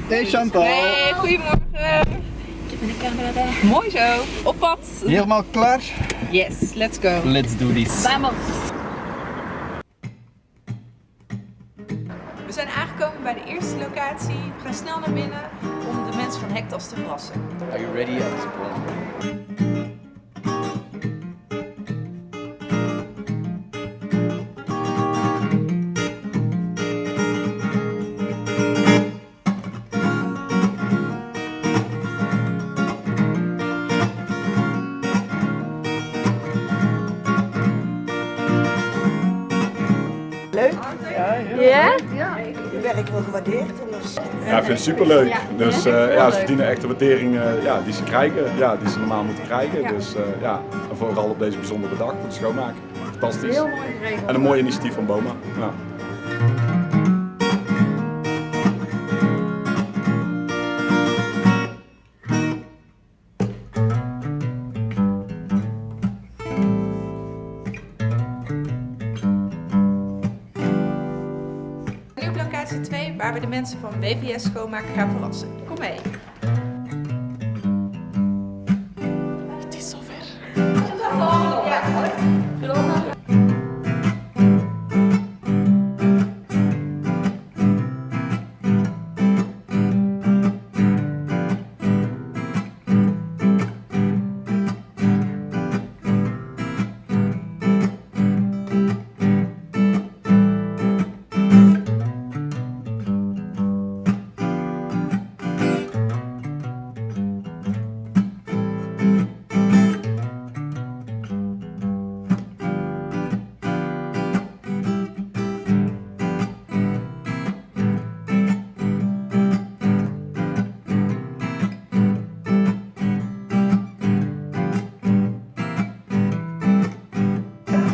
Hey Chantal. Hey, goedemorgen. Ik heb mijn camera bij. Mooi zo. Op pad. Helemaal klaar? Yes, let's go. Let's do this. Vamos. We zijn aangekomen bij de eerste locatie. We gaan snel naar binnen om de mensen van Hectas te verrassen. Are you ready? Leuk? Ja? Je werk wordt gewaardeerd. Dus. Ja, ik vind het superleuk. Dus ja, ze verdienen echt de waardering die ze krijgen, die ze normaal moeten krijgen. Dus ja, en vooral op deze bijzondere dag voor de schoonmaak. Fantastisch. Heel mooi geregeld. En een mooi initiatief van BOMA. Ja. Nu op locatie 2 waar we de mensen van WVS Schoonmaak gaan verrassen. Kom mee. Het is zover.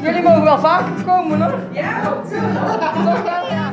Jullie mogen wel vaker komen hoor. Ja, toch wel, ja.